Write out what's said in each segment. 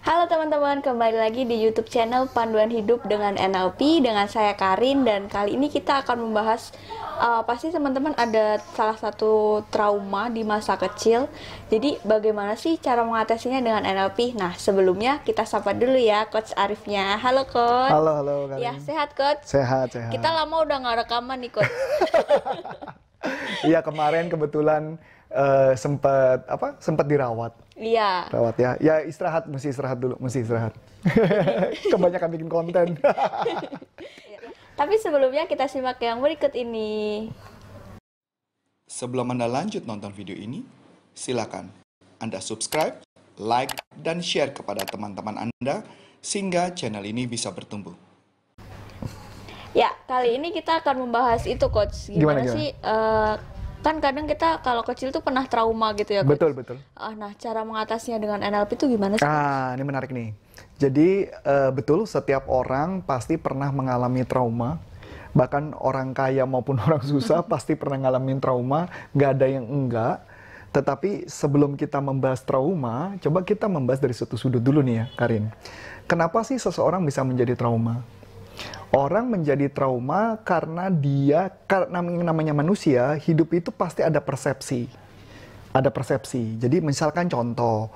Halo teman-teman, kembali lagi di YouTube channel Panduan Hidup dengan NLP dengan saya Karin, dan kali ini kita akan membahas pasti teman-teman ada salah satu trauma di masa kecil. Jadi bagaimana sih cara mengatasinya dengan NLP? Nah, sebelumnya kita sapa dulu ya Coach Arifnya. Halo Coach. Halo Karin. Ya, sehat Coach? Sehat. Kita lama udah nggak rekaman nih Coach. Iya, kemarin kebetulan sempat dirawat. Iya. Rawat ya. Ya mesti istirahat dulu, Kebanyakan bikin konten. Tapi sebelumnya kita simak yang berikut ini. Sebelum Anda lanjut nonton video ini, silakan Anda subscribe, like, dan share kepada teman-teman Anda sehingga channel ini bisa bertumbuh. Ya, kali ini kita akan membahas itu Coach. Gimana sih kan kadang kita kalau kecil tuh pernah trauma gitu ya Coach? Betul. Nah, cara mengatasinya dengan NLP itu gimana sih? Ini menarik nih. Jadi betul, setiap orang pasti pernah mengalami trauma. Bahkan orang kaya maupun orang susah pasti pernah ngalamin trauma. Nggak ada yang enggak. Tetapi sebelum kita membahas trauma, coba kita membahas dari satu sudut dulu nih ya, Karin. Kenapa sih seseorang bisa menjadi trauma? Orang menjadi trauma karena namanya manusia, hidup itu pasti ada persepsi. Ada persepsi. Jadi misalkan contoh,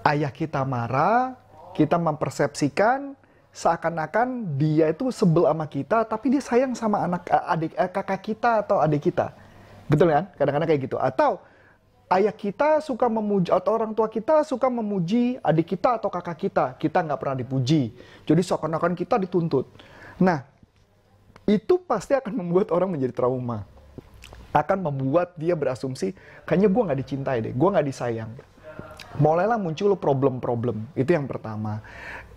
ayah kita marah, kita mempersepsikan seakan-akan dia itu sebel sama kita, tapi dia sayang sama kakak kita atau adik kita. Betul kan? Kadang-kadang kayak gitu. Atau ayah kita suka memuji, atau orang tua kita suka memuji adik kita atau kakak kita nggak pernah dipuji. Jadi seakan-akan kita dituntut. Nah, itu pasti akan membuat orang menjadi trauma. Akan membuat dia berasumsi, kayaknya gue nggak dicintai deh, gue nggak disayang. Mulailah muncul problem-problem, itu yang pertama.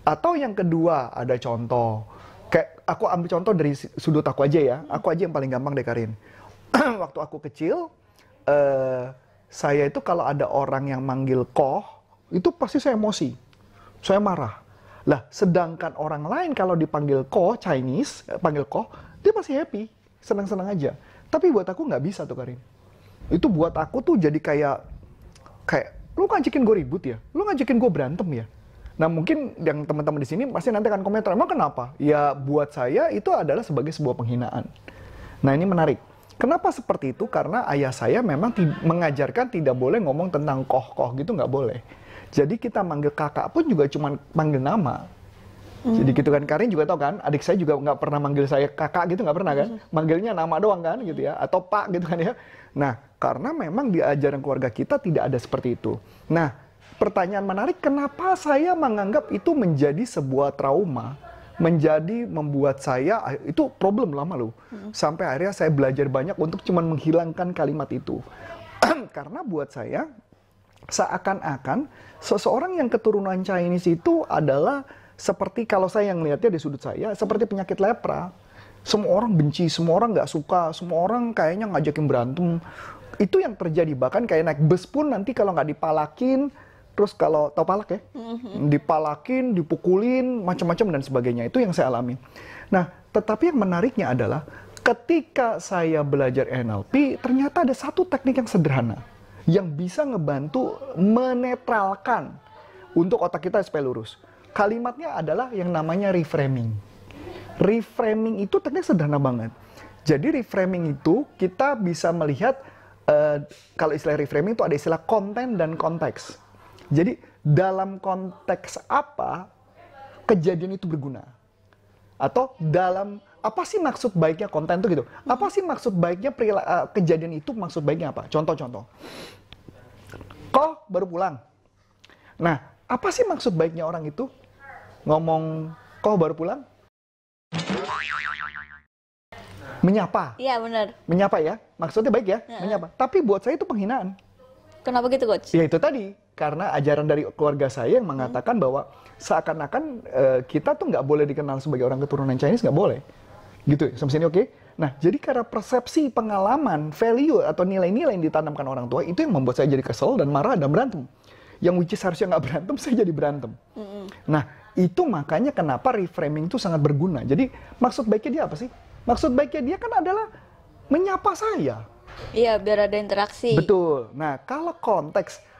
Atau yang kedua, ada contoh. Kayak aku ambil contoh dari sudut aku aja ya, aku aja yang paling gampang deh Karin. Waktu aku kecil, saya itu kalau ada orang yang manggil koh, itu pasti saya emosi, saya marah. Lah, sedangkan orang lain kalau dipanggil ko, Chinese, panggil ko, dia pasti happy, senang-senang aja. Tapi buat aku nggak bisa tuh, Karin. Itu buat aku tuh jadi kayak, lu ngajakin gue ribut ya? Lu ngajakin gue berantem ya? Nah, mungkin yang teman-teman di sini pasti nanti akan komentar, emang kenapa? Ya, buat saya itu adalah sebagai sebuah penghinaan. Nah, ini menarik. Kenapa seperti itu? Karena ayah saya memang mengajarkan tidak boleh ngomong tentang koh-koh gitu, nggak boleh. Jadi kita manggil kakak pun juga cuma manggil nama. Jadi gitu kan, Karin juga tahu kan, adik saya juga nggak pernah manggil saya kakak gitu, nggak pernah kan. Manggilnya nama doang kan gitu ya, atau pak gitu kan ya. Nah, karena memang di ajaran keluarga kita tidak ada seperti itu. Nah, pertanyaan menarik, kenapa saya menganggap itu menjadi sebuah trauma, membuat saya, itu problem lama loh. Sampai akhirnya saya belajar banyak untuk cuma menghilangkan kalimat itu. Karena buat saya, seakan-akan seseorang yang keturunan Chinese itu adalah seperti, kalau saya yang melihatnya di sudut saya, seperti penyakit lepra. Semua orang benci, semua orang nggak suka, semua orang kayaknya ngajakin berantem. Itu yang terjadi, bahkan kayak naik bus pun nanti kalau nggak dipalakin, terus kalau tau palak ya, dipalakin, dipukulin, macam-macam dan sebagainya. Itu yang saya alami. Nah, tetapi yang menariknya adalah ketika saya belajar NLP, ternyata ada satu teknik yang sederhana yang bisa ngebantu menetralkan untuk otak kita supaya lurus. Kalimatnya adalah yang namanya reframing. Reframing itu teknik sederhana banget. Jadi reframing itu kita bisa melihat, kalau istilah reframing itu ada istilah konten dan konteks. Jadi dalam konteks apa kejadian itu berguna? Atau dalam apa sih maksud baiknya konten itu gitu? Apa sih maksud baiknya kejadian itu, maksud baiknya apa? Contoh-contoh. Kok baru pulang? Nah, apa sih maksud baiknya orang itu ngomong kok baru pulang? Menyapa. Iya, benar. Menyapa ya, maksudnya baik ya, menyapa. Tapi buat saya itu penghinaan. Kenapa gitu Coach? Ya itu tadi, karena ajaran dari keluarga saya yang mengatakan bahwa seakan-akan kita tuh nggak boleh dikenal sebagai orang keturunan Chinese, nggak boleh. Gitu ya, sampai sini oke? Nah, jadi karena persepsi, pengalaman, value, atau nilai-nilai yang ditanamkan orang tua, itu yang membuat saya jadi kesel dan marah dan berantem. Yang which is harusnya nggak berantem, saya jadi berantem. Nah, itu makanya kenapa reframing itu sangat berguna. Jadi, maksud baiknya dia apa sih? Maksud baiknya dia kan adalah menyapa saya. Iya, biar ada interaksi. Betul. Nah, kalau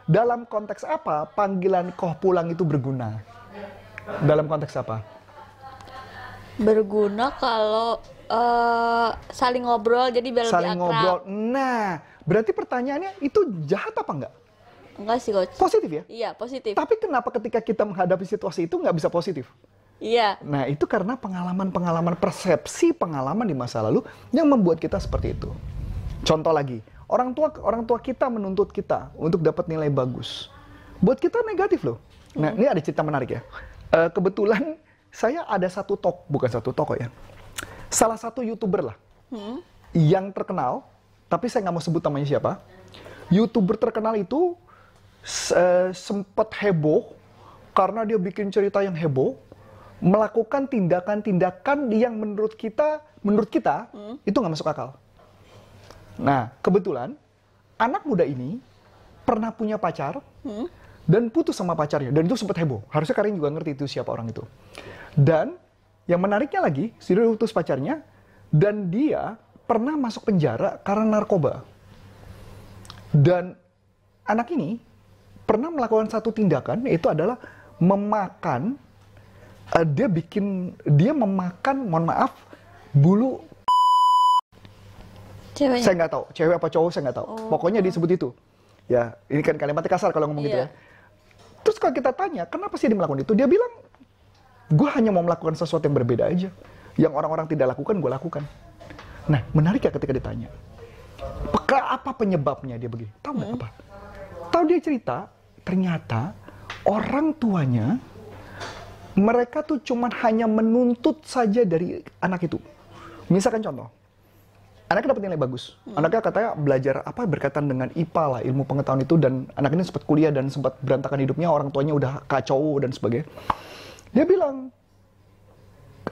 dalam konteks apa panggilan koh pulang itu berguna? Dalam konteks apa? Berguna kalau saling ngobrol jadi biar Saling lebih akrab. ngobrol. Nah, berarti pertanyaannya itu jahat apa enggak? Enggak sih coach. Positif ya? Iya positif. Tapi kenapa ketika kita menghadapi situasi itu nggak bisa positif? Iya. Nah, itu karena pengalaman-pengalaman, persepsi pengalaman di masa lalu yang membuat kita seperti itu. Contoh lagi, orang tua kita menuntut kita untuk dapat nilai bagus. Buat kita negatif loh. Nah, ini ada cerita menarik ya. Kebetulan saya ada bukan satu toko ya. Salah satu YouTuber lah. Yang terkenal, tapi saya nggak mau sebut namanya siapa. YouTuber terkenal itu sempat heboh karena dia bikin cerita yang heboh, melakukan tindakan-tindakan yang menurut kita itu nggak masuk akal. Nah, kebetulan anak muda ini pernah punya pacar dan putus sama pacarnya, dan itu sempat heboh. Harusnya kalian juga ngerti itu siapa orang itu. Dan yang menariknya lagi, dia putus pacarnya dan dia pernah masuk penjara karena narkoba. Dan anak ini pernah melakukan satu tindakan, yaitu adalah memakan. Dia memakan, mohon maaf, bulu. Ceweknya. Saya nggak tahu, cewek apa cowok saya nggak tahu. Pokoknya disebut itu. Ya, ini kan kalimatnya kasar kalau ngomong gitu ya. Terus kalau kita tanya, kenapa sih dia melakukan itu? Dia bilang, gue hanya mau melakukan sesuatu yang berbeda aja. Yang orang-orang tidak lakukan, gue lakukan. Nah, menarik ya ketika ditanya. Apa penyebabnya dia begini? Tahu nggak apa? Tahu dia cerita, ternyata orang tuanya, mereka tuh cuman hanya menuntut saja dari anak itu. Misalkan contoh, anaknya dapat nilai bagus. Anaknya katanya belajar berkaitan dengan IPA lah, ilmu pengetahuan itu, dan anak ini sempat kuliah dan sempat berantakan hidupnya, orang tuanya udah kacau dan sebagainya. Dia bilang,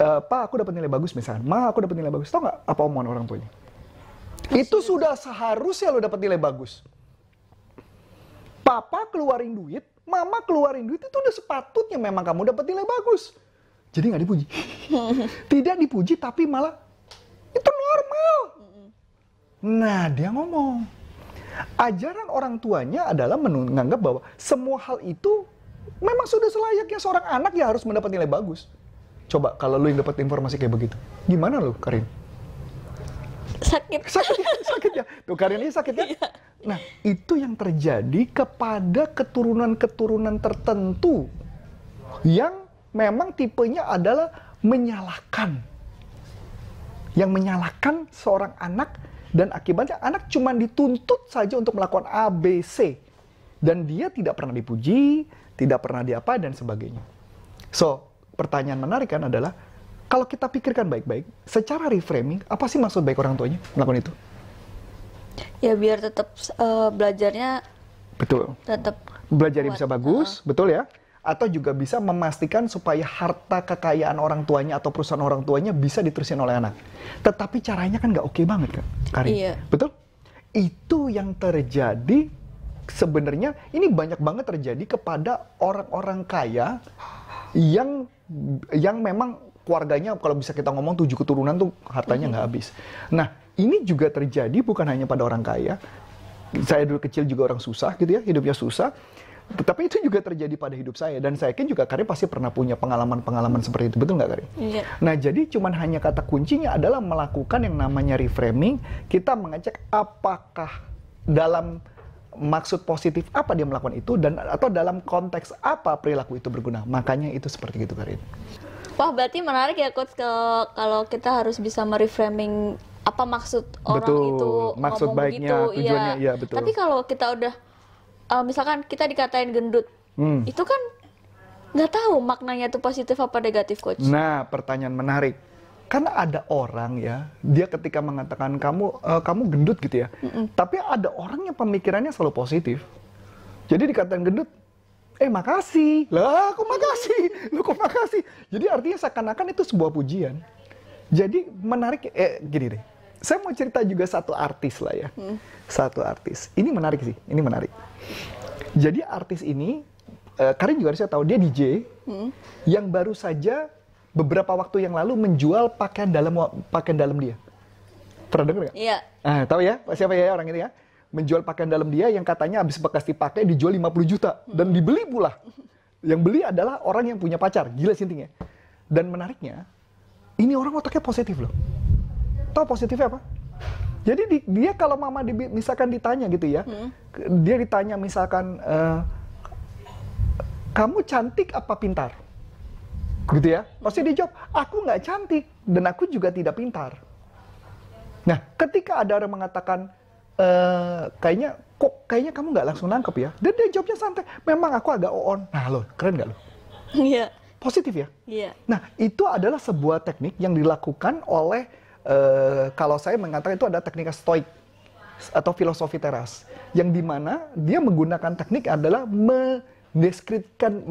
Pak, aku dapat nilai bagus misalnya. Ma, aku dapat nilai bagus. Tahu nggak apa omongan orang tuanya? Itu sudah seharusnya lo dapat nilai bagus. Papa keluarin duit, mama keluarin duit, itu udah sepatutnya memang kamu dapat nilai bagus. Jadi nggak dipuji. Tidak dipuji, tapi malah itu normal. Nah, dia ngomong. Ajaran orang tuanya adalah menganggap bahwa semua hal itu memang sudah selayaknya seorang anak ya harus mendapat nilai bagus. Coba kalau lu yang dapat informasi kayak begitu, gimana lu, Karin? Sakit. Sakit ya. Tuh, Karin ini sakit ya? Nah, itu yang terjadi kepada keturunan-keturunan tertentu yang memang tipenya adalah menyalahkan. Yang menyalahkan seorang anak, dan akibatnya anak cuma dituntut saja untuk melakukan A, B, C. Dan dia tidak pernah dipuji, tidak pernah diapa, dan sebagainya. So, pertanyaan menarik kan adalah, kalau kita pikirkan baik-baik, secara reframing, apa sih maksud baik orang tuanya melakukan itu? Ya biar tetap belajarnya Betul. tetap Belajarnya kuat. bisa bagus, betul ya? Atau juga bisa memastikan supaya harta kekayaan orang tuanya atau perusahaan orang tuanya bisa diterusin oleh anak. Tetapi caranya kan nggak oke banget kan, Karin? Iya. Betul? Itu yang terjadi sebenarnya, ini banyak banget terjadi kepada orang-orang kaya yang memang keluarganya, kalau bisa kita ngomong 7 keturunan tuh hartanya nggak habis. Nah, ini juga terjadi bukan hanya pada orang kaya. Saya dulu kecil juga orang susah gitu ya, hidupnya susah. Tetapi itu juga terjadi pada hidup saya. Dan saya yakin juga Karin pasti pernah punya pengalaman-pengalaman seperti itu. Betul nggak, Karin? Iya. Nah, jadi cuman hanya kata kuncinya adalah melakukan yang namanya reframing. Kita mengecek apakah dalam maksud positif apa dia melakukan itu, dan atau dalam konteks apa perilaku itu berguna. Makanya itu seperti itu, Karin. Wah, berarti menarik ya coach kalau kita harus bisa mereframing apa maksud orang Betul, itu maksud ngomong baiknya, begitu. tujuannya, iya, betul. Tapi kalau kita udah misalkan kita dikatain gendut, itu kan nggak tahu maknanya itu positif apa negatif, coach. Nah, pertanyaan menarik. Karena ada orang ya, dia ketika mengatakan kamu gendut gitu ya. Tapi ada orang yang pemikirannya selalu positif. Jadi dikatain gendut, makasih. Lah, kok makasih? Lu kok makasih? Jadi artinya seakan-akan itu sebuah pujian. Jadi menarik, gini deh. Saya mau cerita juga satu artis lah ya. Satu artis. Ini menarik sih, ini menarik. Jadi artis ini, Karin juga harusnya tahu, dia DJ yang baru saja beberapa waktu yang lalu menjual pakaian dalam dia. Pernah dengar nggak? Iya. Tahu ya siapa ya orang itu ya? Menjual pakaian dalam dia yang katanya habis bekas dipakai dijual 50 juta dan dibeli pula. Yang beli adalah orang yang punya pacar. Gila sintingnya. Dan menariknya, ini orang otaknya positif loh. Tahu positifnya apa? Jadi dia kalau mama misalkan ditanya gitu ya, dia ditanya misalkan, kamu cantik apa pintar? Gitu ya. Pasti dia jawab, aku nggak cantik dan aku juga tidak pintar. Nah, ketika ada orang mengatakan, kayaknya kamu nggak langsung nangkep ya. Dan dia jawabnya santai, memang aku agak on. Nah lo, keren nggak lo? Iya. Positif ya? Iya. Nah, itu adalah sebuah teknik yang dilakukan oleh, kalau saya mengatakan itu ada teknik stoik atau filosofi teras. Yang dimana dia menggunakan teknik adalah mendeskreditkan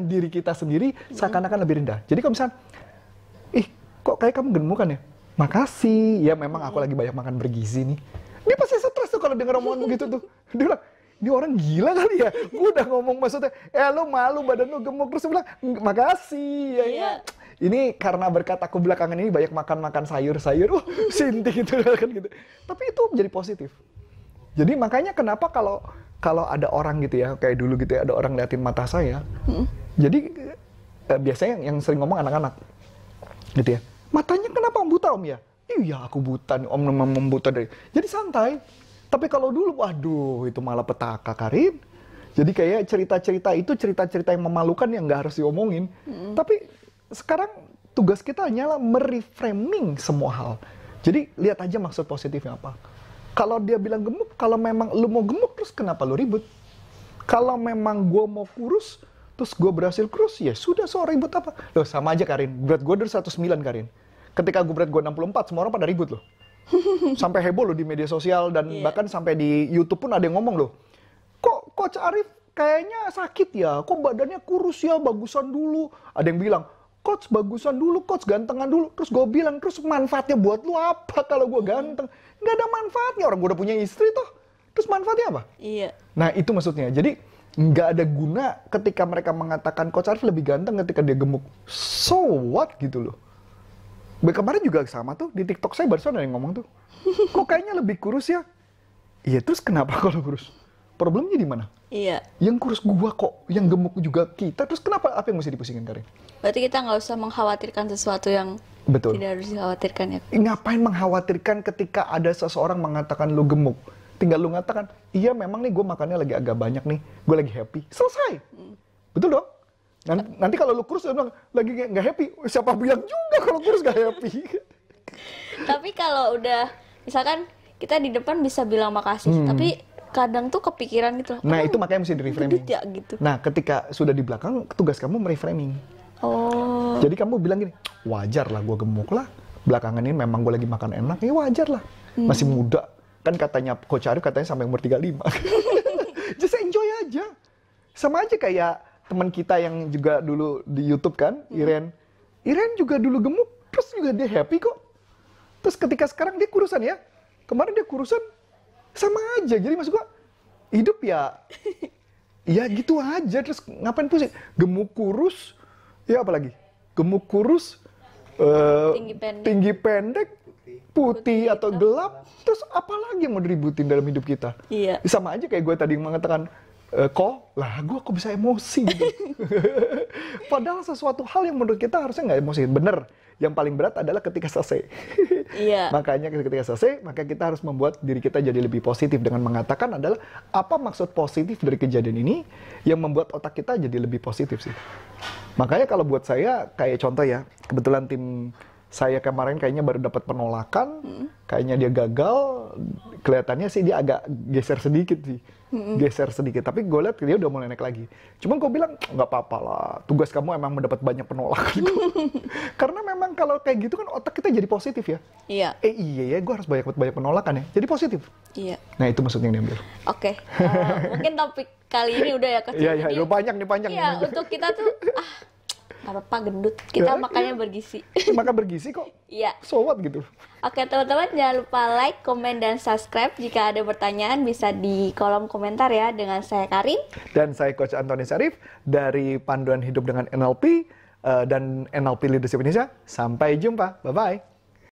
diri kita sendiri seakan-akan lebih rendah. Jadi kalau misalnya, kok kayak kamu gemuk kan ya? Makasih, ya memang aku lagi banyak makan bergizi nih. Dia pasti stres tuh kalau denger omongan begitu tuh. Dia bilang, ini orang gila kali ya? Gue udah ngomong maksudnya, lo malu badan lo gemuk. Terus dia bilang, makasih. Ya. Ini karena berkat aku belakangan ini banyak makan sayur-sayur. Sinting gitu kan gitu. Tapi itu menjadi positif. Jadi makanya kenapa kalau ada orang gitu ya, kayak dulu gitu ya, ada orang liatin mata saya. Jadi biasanya yang sering ngomong anak-anak. Gitu ya. Matanya kenapa buta om ya? Iya aku buta nih, om memang buta dari. Jadi santai. Tapi kalau dulu, waduh itu malah petaka Karin. Jadi kayak cerita-cerita itu cerita-cerita yang memalukan yang nggak harus diomongin. Tapi sekarang tugas kita hanyalah mereframing semua hal. Jadi lihat aja maksud positifnya apa. Kalau dia bilang gemuk, kalau memang lu mau gemuk terus kenapa lu ribut? Kalau memang gua mau kurus, terus gue berhasil kurus, ya sudah, so ribut apa? Loh sama aja Karin, berat gue dari 109 Karin. Ketika gue berat gue 64, semua orang pada ribut loh. Sampai heboh loh di media sosial dan bahkan sampai di YouTube pun ada yang ngomong loh. Kok Coach Arief kayaknya sakit ya? Kok badannya kurus ya? Bagusan dulu. Ada yang bilang, Coach bagusan dulu, Coach gantengan dulu. Terus gue bilang, terus manfaatnya buat lu apa kalau gue ganteng? Nggak ada manfaatnya, orang gue udah punya istri tuh. Terus manfaatnya apa? Iya. Nah itu maksudnya, jadi nggak ada guna ketika mereka mengatakan Coach Arief lebih ganteng ketika dia gemuk. So what gitu loh. Kemarin juga sama tuh, di TikTok saya barusan ada yang ngomong tuh. Kok kayaknya lebih kurus ya? Iya terus kenapa kalau kurus? Problemnya di mana? Iya. Yang kurus gua kok, yang gemuk juga kita. Terus kenapa, apa yang mesti dipusingin Karin? Berarti kita nggak usah mengkhawatirkan sesuatu yang Betul. tidak harus dikhawatirkan ya. Ngapain mengkhawatirkan ketika ada seseorang mengatakan lu gemuk? Tinggal lu ngatakan, iya memang nih gue makannya lagi agak banyak nih, gue lagi happy. Selesai. Betul dong? Nanti kalau lu kurus, lagi nggak happy. Siapa bilang juga kalau kurus nggak happy? Tapi kalau udah, misalkan kita di depan bisa bilang makasih, tapi kadang tuh kepikiran gitu. Nah itu makanya mesti di-reframing. Ya, gitu. Nah ketika sudah di belakang, tugas kamu mereframing. Oh. Jadi kamu bilang gini, wajar lah gue gemuk lah. Belakangan ini memang gue lagi makan enak, ya wajar lah. Masih muda. Kan katanya Coach Arief katanya sampai umur 35. Just enjoy aja. Sama aja kayak teman kita yang juga dulu di YouTube kan, Iren. Iren juga dulu gemuk, terus juga dia happy kok. Terus ketika sekarang dia kurusan ya. Kemarin dia kurusan, sama aja. Jadi maksud gua, hidup ya, ya gitu aja. Terus ngapain pusing? Gemuk kurus, ya apalagi? Gemuk kurus, tinggi pendek, putih atau gelap, terus apa lagi yang mau diributin dalam hidup kita? Iya. Sama aja kayak gue tadi mengatakan, gue kok bisa emosi gitu. Padahal sesuatu hal yang menurut kita harusnya nggak emosi. Bener, yang paling berat adalah ketika selesai. Iya. Makanya ketika selesai, maka kita harus membuat diri kita jadi lebih positif dengan mengatakan adalah apa maksud positif dari kejadian ini yang membuat otak kita jadi lebih positif sih. Makanya kalau buat saya, kayak contoh ya, kebetulan tim saya kemarin kayaknya baru dapat penolakan, kayaknya dia gagal, kelihatannya sih dia agak geser sedikit sih, geser sedikit. Tapi gue lihat dia udah mulai naik lagi. Cuman gue bilang nggak apa-apa lah, tugas kamu emang mendapat banyak penolakan. Karena memang kalau kayak gitu kan otak kita jadi positif ya. Iya. Iya ya, gue harus banyak penolakan ya, jadi positif. Iya. Nah itu maksudnya yang diambil. Oke. Mungkin topik kali ini udah ya kecil. Iya, udah banyak nih panjang. Iya, untuk kita tuh nggak apa-apa gendut, kita Ya, makannya iya. bergizi. Makan bergizi kok. Iya. So what gitu. Oke teman-teman, jangan lupa like, komen, dan subscribe. Jika ada pertanyaan bisa di kolom komentar ya. Dengan saya Karin. Dan saya Coach Antoni Syarif dari Panduan Hidup dengan NLP dan NLP Leadership Indonesia. Sampai jumpa. Bye-bye.